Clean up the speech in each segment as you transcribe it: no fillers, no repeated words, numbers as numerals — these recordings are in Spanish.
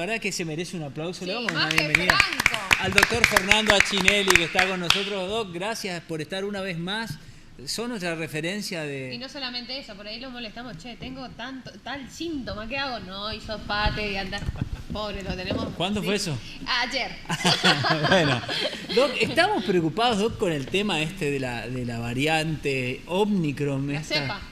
verdad que se merece un aplauso. Sí, Le damos una más que bienvenida Franco. al doctor Fernando Achinelli, que está con nosotros. Doc, gracias por estar una vez más. Son nuestra referencia de... Y no solamente eso, por ahí los molestamos, che, tengo tal síntoma, ¿qué hago? No, hizo pate y andar. Pobre, lo tenemos. ¿Cuándo fue eso? Ayer. Bueno, Doc, estamos preocupados, Doc, con el tema de la variante Omicron.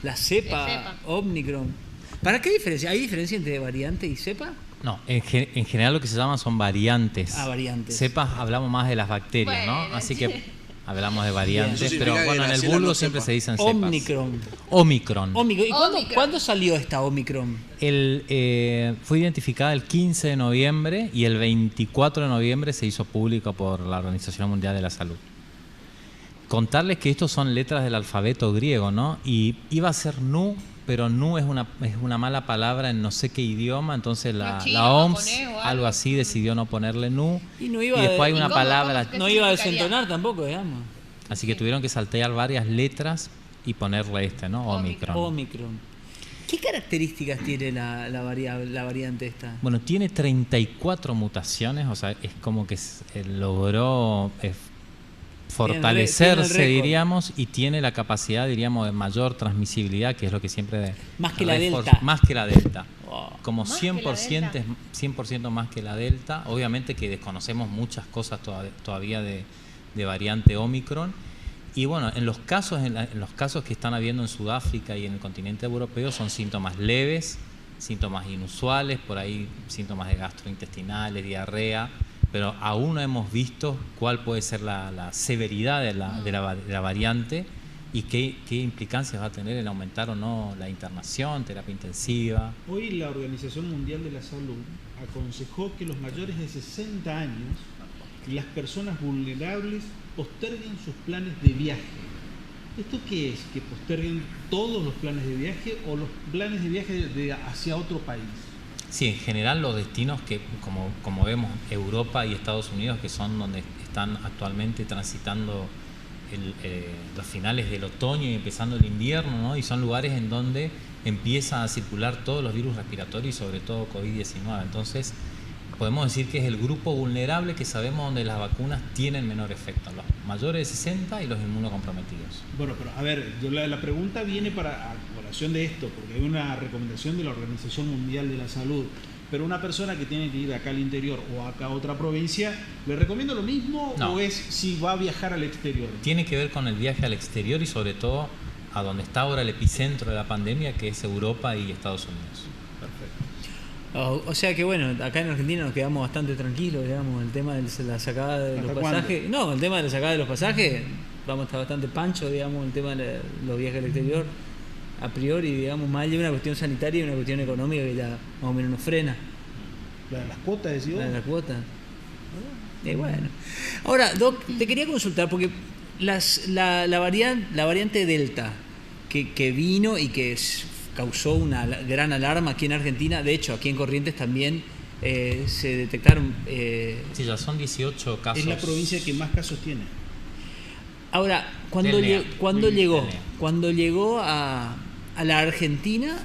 La cepa Omicron. ¿Para qué diferencia? ¿Hay diferencia entre variante y cepa? No, en general lo que se llaman son variantes. Variantes. Cepas hablamos más de las bacterias, bueno, ¿no? Así que hablamos de variantes, Bien. pero bueno, en el vulgo siempre se dicen cepas. Omicron. ¿Y Omicron. cuándo salió esta Omicron? Fue identificada el 15 de noviembre y el 24 de noviembre se hizo público por la Organización Mundial de la Salud. Contarles que estos son letras del alfabeto griego, ¿no? Y iba a ser nu, pero nu es una mala palabra en no sé qué idioma, entonces la OMS, japonés o algo. algo así, decidió no ponerle nu. Y después hay una palabra... No iba a desentonar tampoco, digamos. Así que tuvieron que saltear varias letras y ponerle ¿no? Omicron. ¿Qué características tiene la variante esta? Bueno, tiene 34 mutaciones, o sea, es como que logró fortalecerse, diríamos, y tiene la capacidad, diríamos, de mayor transmisibilidad, que es lo que siempre... Más que la Delta. Más que la Delta. Wow. Como Más 100%, que la Delta. 100% más que la Delta. Obviamente que desconocemos muchas cosas todavía de variante Omicron. Y bueno, en los casos que están habiendo en Sudáfrica y en el continente europeo son síntomas leves, síntomas inusuales, por ahí síntomas de gastrointestinales, diarrea, pero aún no hemos visto cuál puede ser la severidad de la variante y qué implicancias va a tener en aumentar o no la internación, terapia intensiva. Hoy la Organización Mundial de la Salud aconsejó que los mayores de 60 años y las personas vulnerables posterguen sus planes de viaje. ¿Esto qué es? ¿Que posterguen todos los planes de viaje o los planes de viaje hacia otro país? Sí, en general los destinos que, como vemos, Europa y Estados Unidos, que son donde están actualmente transitando los finales del otoño y empezando el invierno, ¿no? Y son lugares en donde empiezan a circular todos los virus respiratorios y sobre todo COVID-19. Entonces, podemos decir que es el grupo vulnerable que sabemos donde las vacunas tienen menor efecto, los mayores de 60 y los inmunocomprometidos. Bueno, pero a ver, la pregunta viene a colación de esto, porque hay una recomendación de la Organización Mundial de la Salud, pero una persona que tiene que ir acá al interior o acá a otra provincia, ¿le recomiendo lo mismo No. o es si va a viajar al exterior? Tiene que ver con el viaje al exterior y sobre todo a donde está ahora el epicentro de la pandemia, que es Europa y Estados Unidos. Perfecto. O sea que bueno, acá en Argentina nos quedamos bastante tranquilos, digamos, el tema de la sacada de los pasajes. ¿Cuándo? No, el tema de la sacada de los pasajes, vamos a estar bastante pancho, digamos, el tema de los viajes al exterior. A priori, digamos, más de una cuestión sanitaria y una cuestión económica que ya más o menos nos frena. ¿La de las cuotas, decís vos? La de la cuota. Y bueno. Ahora, Doc, te quería consultar, porque la variante Delta que vino y que causó una gran alarma aquí en Argentina, de hecho, aquí en Corrientes también se detectaron... Sí, ya son 18 casos. Es la provincia que más casos tiene. Ahora, cuando llegó a la Argentina,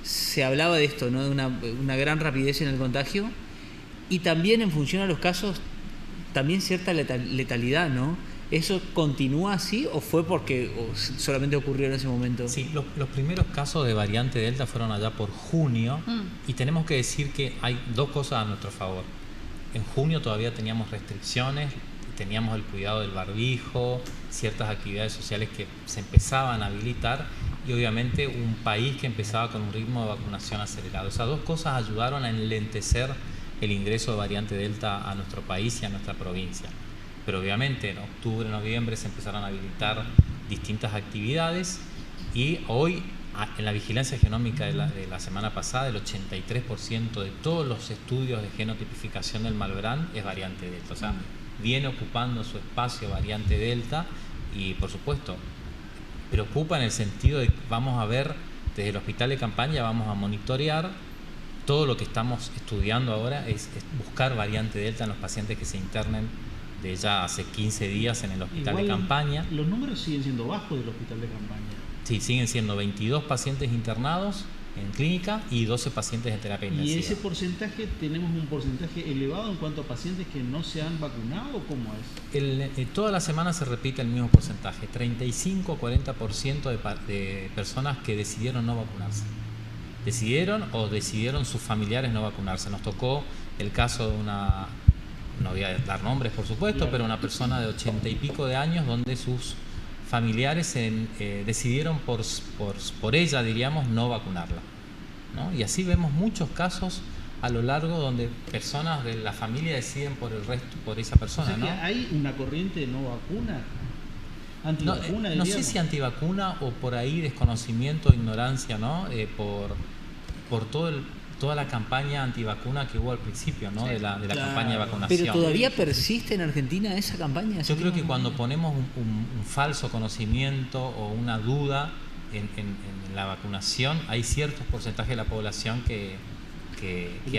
se hablaba de esto, ¿no? De una gran rapidez en el contagio y también en función a los casos, también cierta letalidad, ¿no? ¿Eso continúa así o fue porque solamente ocurrió en ese momento? Sí, los primeros casos de variante Delta fueron allá por junio y tenemos que decir que hay dos cosas a nuestro favor. En junio todavía teníamos restricciones, teníamos el cuidado del barbijo, ciertas actividades sociales que se empezaban a habilitar y obviamente un país que empezaba con un ritmo de vacunación acelerado. Esas dos cosas ayudaron a enlentecer el ingreso de variante Delta a nuestro país y a nuestra provincia. Pero obviamente en octubre, noviembre se empezaron a habilitar distintas actividades y hoy en la vigilancia genómica de la semana pasada el 83% de todos los estudios de genotipificación del Malbrán es variante Delta. O sea, viene ocupando su espacio variante Delta y por supuesto preocupa en el sentido de que vamos a ver desde el hospital de campaña, vamos a monitorear todo lo que estamos estudiando ahora es buscar variante Delta en los pacientes que se internen de ya hace 15 días en el hospital de campaña. Los números siguen siendo bajos del hospital de campaña. Sí, siguen siendo 22 pacientes internados en clínica y 12 pacientes en terapia ¿Y intensiva. ese porcentaje, tenemos un porcentaje elevado en cuanto a pacientes que no se han vacunado? ¿Cómo es? Toda la semana se repite el mismo porcentaje, 35-40% de personas que decidieron no vacunarse. Decidieron sus familiares no vacunarse. Nos tocó el caso de una, no voy a dar nombres por supuesto, Claro. pero una persona de 80 y pico de años donde sus familiares decidieron por ella, diríamos, no vacunarla, ¿no? Y así vemos muchos casos a lo largo donde personas de la familia deciden por esa O persona, sea que ¿no? hay una corriente de no vacuna, antivacuna, No sé diríamos. si antivacuna o por ahí desconocimiento, ignorancia, ¿no? Por toda la campaña antivacuna que hubo al principio, ¿no? Sí. De la Claro. campaña de vacunación. Pero todavía persiste en Argentina esa campaña. Yo creo que cuando ponemos un falso conocimiento o una duda en la vacunación, hay ciertos porcentajes de la población que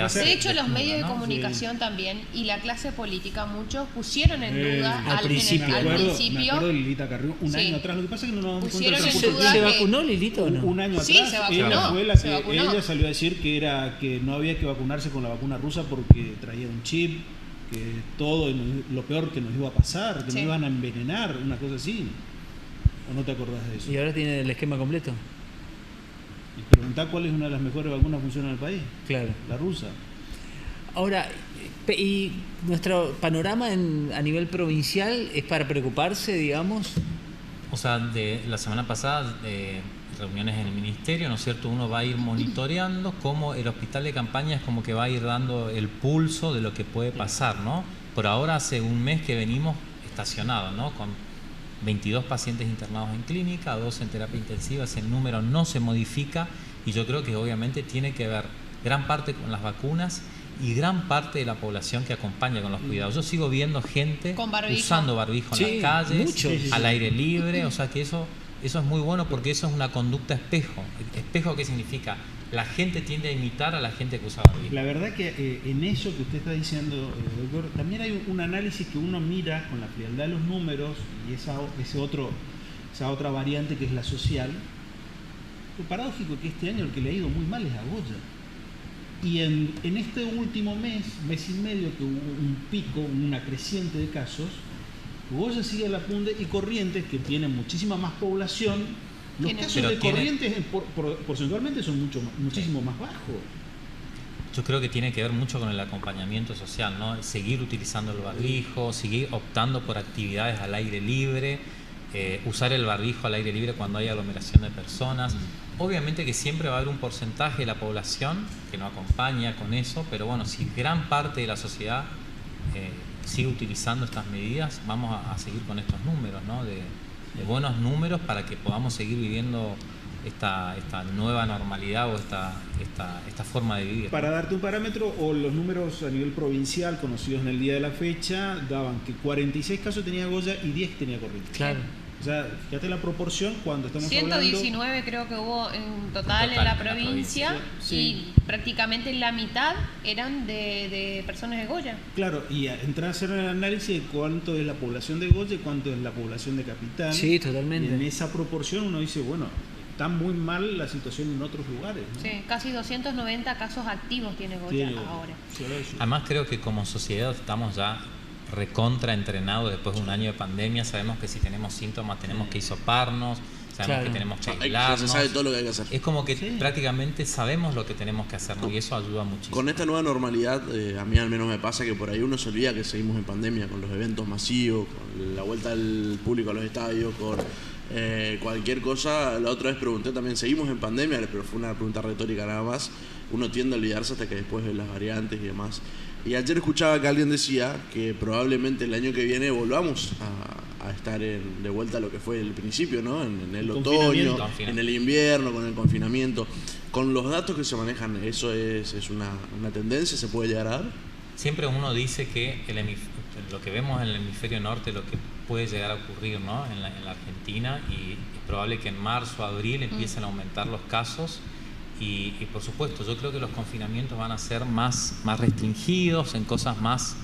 hace De hecho, los desnuda, medios de ¿no? comunicación también y la clase política, muchos pusieron en duda al principio. al Me acuerdo principio. de Lilita Carrió un Sí. año atrás. Lo que pasa es que no nos damos cuenta Pusieron del en transcurso duda del ¿Se que- vacunó Lilito o no? Un año Sí, atrás, se vacunó, ella fue la se que vacunó. ella salió a decir que no había que vacunarse con la vacuna rusa porque traía un chip, que todo lo peor que nos iba a pasar, que Sí. nos iban a envenenar, una cosa así. ¿O no te acordás de eso? Y ahora tiene el esquema completo. Y preguntá cuál es una de las mejores vacunas que funciona en el país, Claro. la rusa. Ahora, y nuestro panorama a nivel provincial es para preocuparse, digamos. O sea, de la semana pasada, reuniones en el ministerio, ¿no es cierto? Uno va a ir monitoreando cómo el hospital de campaña es como que va a ir dando el pulso de lo que puede pasar, ¿no? Por ahora hace un mes que venimos estacionados, ¿no? Con 22 pacientes internados en clínica, 2 en terapia intensiva, ese número no se modifica y yo creo que obviamente tiene que ver gran parte con las vacunas y gran parte de la población que acompaña con los cuidados. Yo sigo viendo gente Con barbijo. usando barbijo en Sí, las calles, muchos. al aire libre, o sea que eso es muy bueno porque eso es una conducta espejo. ¿Espejo qué significa? La gente tiende a imitar a la gente que usa barbijo. La verdad que en eso que usted está diciendo, doctor, también hay un análisis que uno mira con la frialdad de los números y esa otra variante que es la social. Lo paradójico es que este año el que le ha ido muy mal es a Goya. Y en este último mes y medio, que hubo un pico, una creciente de casos, Goya sigue a la punta y Corrientes, que tiene muchísima más población, los Tiene- casos Pero de tiene- Corrientes porcentualmente son muchísimo más bajos. Yo creo que tiene que ver mucho con el acompañamiento social, ¿no? Seguir utilizando el barbijo, seguir optando por actividades al aire libre, usar el barbijo al aire libre cuando hay aglomeración de personas. Obviamente que siempre va a haber un porcentaje de la población que no acompaña con eso, pero bueno, si gran parte de la sociedad sigue utilizando estas medidas, vamos a seguir con estos números, ¿no? De buenos números para que podamos seguir viviendo esta nueva normalidad o esta forma de vivir. Para darte un parámetro, o los números a nivel provincial conocidos en el día de la fecha daban que 46 casos tenía Goya y 10 tenía Corrientes. Claro. O sea, fíjate la proporción cuando estamos 119 creo que hubo en total en Total, la en la provincia, Sí. y prácticamente la mitad eran de personas de Goya. Claro, y entrar a hacer el análisis de cuánto es la población de Goya y cuánto es la población de Capital. Sí, Y totalmente. en esa proporción uno dice, bueno, está muy mal la situación en otros lugares, ¿no? Sí, casi 290 casos activos tiene Goya Sí, ahora. sí, sí. Además creo que como sociedad estamos ya recontra entrenados después de un año de pandemia, sabemos que si tenemos síntomas tenemos que hisoparnos, sabemos Claro. que tenemos que Ya se aislarnos. sabe todo lo que hay que hacer. Es como que Sí. prácticamente sabemos lo que tenemos que hacer, ¿no? Y eso ayuda muchísimo. Con esta nueva normalidad, a mí al menos me pasa que por ahí uno se olvida que seguimos en pandemia, con los eventos masivos, con la vuelta del público a los estadios, con cualquier cosa. La otra vez pregunté también, seguimos en pandemia, pero fue una pregunta retórica nada más. Uno tiende a olvidarse hasta que después de las variantes y demás. Y ayer escuchaba que alguien decía que probablemente el año que viene volvamos a estar de vuelta a lo que fue el principio, ¿no? En el otoño, Confinamiento. en el invierno, con el confinamiento. Con los datos que se manejan, ¿eso es una tendencia? ¿Se puede llegar a dar? Siempre uno dice que lo que vemos en el hemisferio norte, lo que puede llegar a ocurrir, ¿no? en la Argentina, y es probable que en marzo, abril empiecen a aumentar los casos. Y por supuesto, yo creo que los confinamientos van a ser más restringidos en cosas más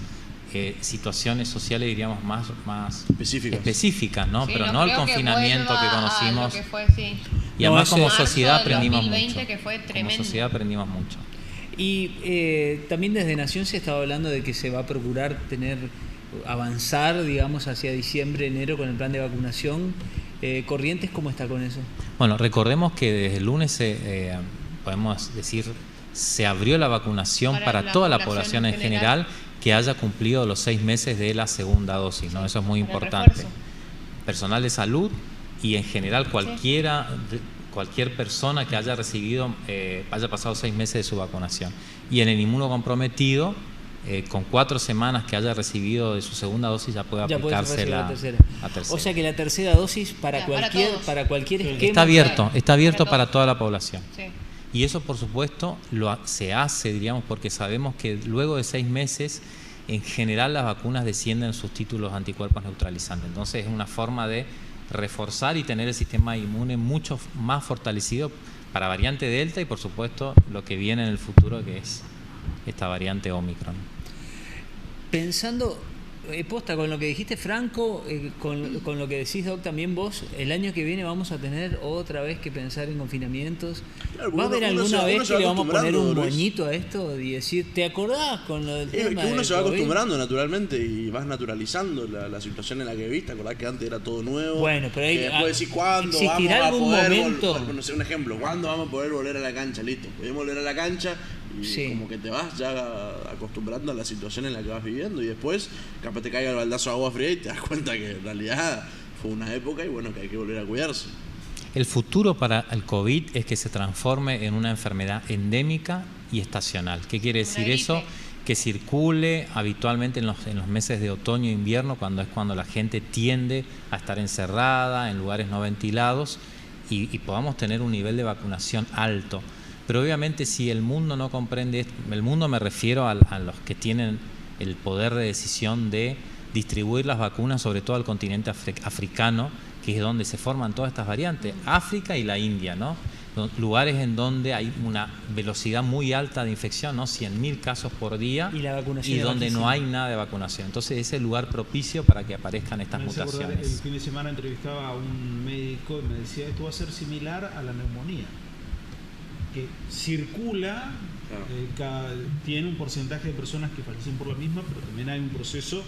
situaciones sociales, diríamos, más específicas, ¿no? Sí, Pero no no el creo que confinamiento que vuelva a conocimos. lo que fue, sí. Y además No, como ese- sociedad Marzo del aprendimos 2020, mucho. que fue Como tremendo. sociedad aprendimos mucho. Y también desde Nación se estaba hablando de que se va a procurar avanzar, digamos, hacia diciembre, enero con el plan de vacunación. Corrientes, ¿cómo está con eso? Bueno, recordemos que desde el lunes podemos decir, se abrió la vacunación para la toda la población población en general que haya cumplido los 6 meses de la segunda dosis, ¿no? Eso es muy para el importante. refuerzo. Personal de salud y en general cualquier persona que haya recibido, haya pasado 6 meses de su vacunación. Y en el inmunocomprometido, con 4 semanas que haya recibido de su segunda dosis, ya puede Ya puede aplicarse recibir la la tercera. tercera. O sea que la tercera dosis para Ya, para cualquier todos. para cualquier esquema Está abierto Para para todos. toda la población. Sí. Y eso, por supuesto, se hace, diríamos, porque sabemos que luego de 6 meses, en general las vacunas descienden sus títulos anticuerpos neutralizantes. Entonces es una forma de reforzar y tener el sistema inmune mucho más fortalecido para variante Delta y, por supuesto, lo que viene en el futuro, que es esta variante Omicron. Pensando, posta, con lo que dijiste, Franco, con lo que decís, Doc, también vos, el año que viene vamos a tener otra vez que pensar en confinamientos. Claro, ¿Va a haber uno alguna se vez que va le vamos a poner un acostumbrando, Luis. moñito a esto y decir, ¿te acordás con lo del Es tema que uno del se va COVID? acostumbrando naturalmente y vas naturalizando la situación en la que viste. Acordás que antes era todo nuevo. Bueno, pero hay- que después decís cuándo vamos ¿existirá a algún poder momento? no sé, un ejemplo, ¿cuándo vamos a poder volver a la cancha? Listo, podemos volver a la cancha y Sí. como que te vas ya acostumbrando a la situación en la que vas viviendo y después capaz te caiga el baldazo de agua fría y te das cuenta que en realidad fue una época y bueno, que hay que volver a cuidarse. El futuro para el COVID es que se transforme en una enfermedad endémica y estacional. ¿Qué quiere Una decir gripe. eso? Que circule habitualmente en los meses de otoño e invierno, cuando la gente tiende a estar encerrada en lugares no ventilados y podamos tener un nivel de vacunación alto. Pero obviamente si el mundo no comprende esto, el mundo me refiero a los que tienen el poder de decisión de distribuir las vacunas, sobre todo al continente africano, que es donde se forman todas estas variantes, África y la India, ¿no? Lugares en donde hay una velocidad muy alta de infección, ¿no? 100.000 casos por día, Y la vacunación y es donde no bajísima. hay nada de vacunación. Entonces es el lugar propicio para que aparezcan estas Me hace acordar, el mutaciones. fin de semana entrevistaba a un médico y me decía, esto va a ser similar a la neumonía, que circula, tiene un porcentaje de personas que fallecen por la misma, pero también hay un proceso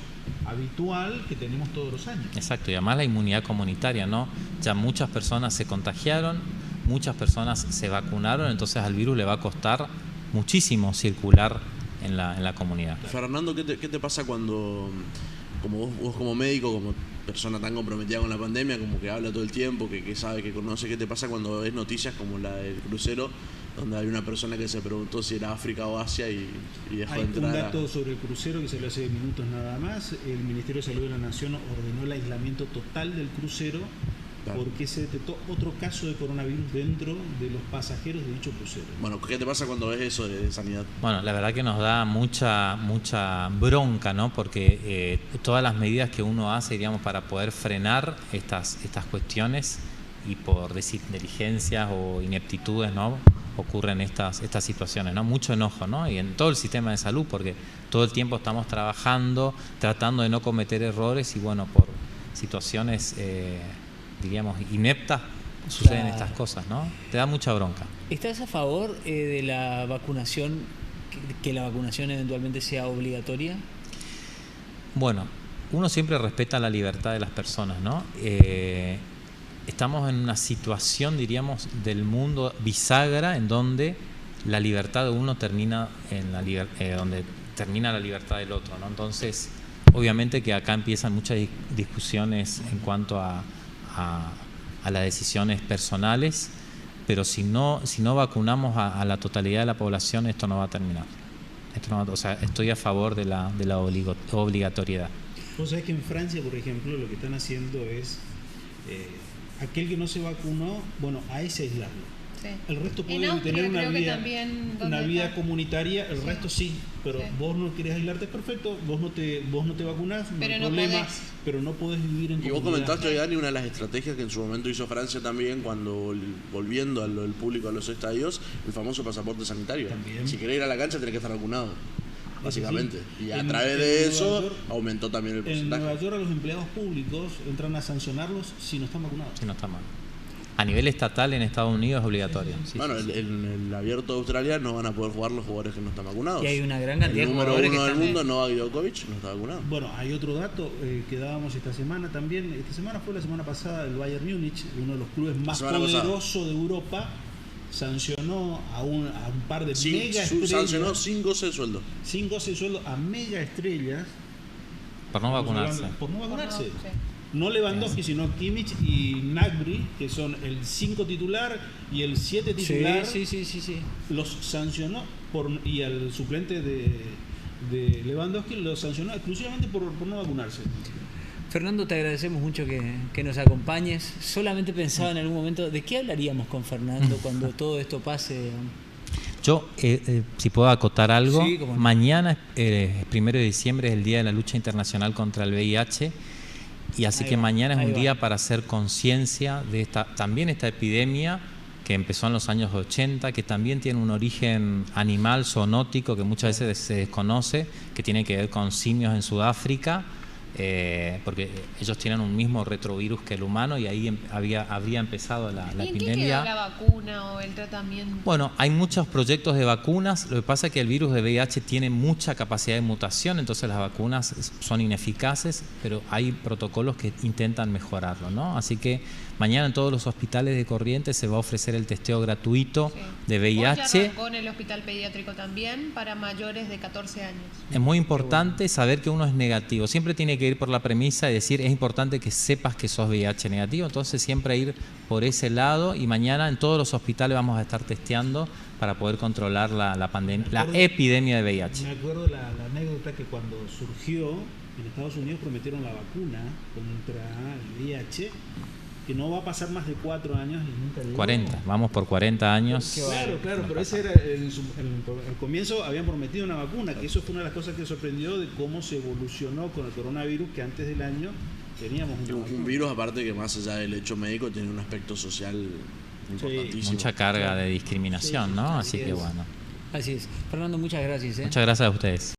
habitual que tenemos todos los años. Exacto, y además la inmunidad comunitaria, ¿no? Ya muchas personas se contagiaron, muchas personas se vacunaron, entonces al virus le va a costar muchísimo circular en la comunidad. Fernando, ¿qué te pasa cuando, como vos como médico, como persona tan comprometida con la pandemia, como que habla todo el tiempo, que sabe, que conoce, qué te pasa cuando ves noticias como la del crucero, donde hay una persona que se preguntó si era África o Asia y dejó de Hay un entrar dato sobre el crucero que salió hace minutos nada más. El Ministerio de Salud de la Nación ordenó el aislamiento total del crucero Claro. porque se detectó otro caso de coronavirus dentro de los pasajeros de dicho crucero. Bueno, ¿qué te pasa cuando ves eso de sanidad? Bueno, la verdad que nos da mucha bronca, ¿no? Porque todas las medidas que uno hace, digamos, para poder frenar estas cuestiones y por decir negligencias o ineptitudes, ¿no? Ocurren estas situaciones, ¿no? Mucho enojo, ¿no? Y en todo el sistema de salud, porque todo el tiempo estamos trabajando, tratando de no cometer errores y bueno, por situaciones, diríamos, ineptas, suceden Claro. estas cosas, ¿no? Te da mucha bronca. ¿Estás a favor de la vacunación, que la vacunación eventualmente sea obligatoria? Bueno, uno siempre respeta la libertad de las personas, ¿no? Estamos en una situación, diríamos, del mundo bisagra en donde la libertad de uno termina donde termina la libertad del otro, ¿no? Entonces, obviamente que acá empiezan muchas discusiones en cuanto a las decisiones personales, pero si no vacunamos a la totalidad de la población, esto no va a terminar. O sea, estoy a favor de la obligatoriedad. Vos sabés que en Francia, por ejemplo, lo que están haciendo es aquel que no se vacunó, bueno, a ese aislarlo. Sí. El resto En puede Austria tener una creo que vida, también, una ¿dónde vida está? comunitaria, el Sí. resto sí, pero Sí. vos no querés aislarte, perfecto, vos no te vacunás, no Pero hay no problema, podés. pero no podés vivir en Y vos comunidad. comentaste, Dani, una de las estrategias que en su momento hizo Francia también, cuando volviendo al público a los estadios, el famoso pasaporte sanitario. También. Si querés ir a la cancha tenés que estar vacunado. básicamente. Y a En- través en de Nueva eso York- aumentó también el En porcentaje. Nueva York a los empleados públicos entran a sancionarlos si no están vacunados. Sí, no está mal. A nivel estatal en Estados Unidos es obligatorio. Sí, Bueno, sí, sí. en el abierto de Australia no van a poder jugar los jugadores que no están vacunados. Y hay una gran cantidad el de número jugadores uno que del están- mundo, Novak Djokovic, no está vacunado. Bueno, hay otro dato que dábamos esta semana también. Esta semana fue la semana pasada, el Bayern Múnich, uno de los clubes más semana pasada. poderosos de Europa, sancionó a un par de mega Sancionó estrellas, sin goce de sueldo. sin goce de sueldo, a mega estrellas Por no vacunarse. por no vacunarse. Sí. No Lewandowski, sino Kimmich y Gnabry, que son el 5 titular y el 7 titular. Sí. Los sancionó y al suplente de Lewandowski lo sancionó exclusivamente por no vacunarse. Fernando, te agradecemos mucho que nos acompañes. Solamente pensaba en algún momento, ¿de qué hablaríamos con Fernando cuando todo esto pase? Yo, si puedo acotar algo, Sí, cómo no. mañana, 1 de diciembre, es el Día de la Lucha Internacional contra el VIH, y así Ahí que va, mañana es ahí un va. día para hacer conciencia de también esta epidemia que empezó en los años 80, que también tiene un origen animal, zoonótico, que muchas veces se desconoce, que tiene que ver con simios en Sudáfrica, porque ellos tienen un mismo retrovirus que el humano, y ahí habría empezado la ¿Y en qué epidemia. quedó la vacuna o el tratamiento? Bueno, hay muchos proyectos de vacunas. Lo que pasa es que el virus de VIH tiene mucha capacidad de mutación, entonces las vacunas son ineficaces, pero hay protocolos que intentan mejorarlo, ¿no? Así que mañana en todos los hospitales de Corrientes se va a ofrecer el testeo gratuito Sí. de Hoy ya VIH. arrancó en el hospital pediátrico también para mayores de 14 años. Es muy importante saber que uno es negativo. Siempre tiene que ir por la premisa de decir, es importante que sepas que sos VIH negativo, entonces siempre ir por ese lado, y mañana en todos los hospitales vamos a estar testeando para poder controlar la pandemia, la epidemia de VIH. Me acuerdo la anécdota que cuando surgió en Estados Unidos prometieron la vacuna contra el VIH, que no va a pasar más de 4 años y nunca llegó. 40, vamos por 40 años. Claro, pero ese era el comienzo habían prometido una vacuna, que eso fue una de las cosas que sorprendió de cómo se evolucionó con el coronavirus, que antes del año teníamos una Un vacuna. virus, aparte que más allá del hecho médico, tiene un aspecto social importantísimo. Mucha carga de discriminación, ¿no? Así que bueno. Así es. Fernando, muchas gracias. Muchas gracias a ustedes.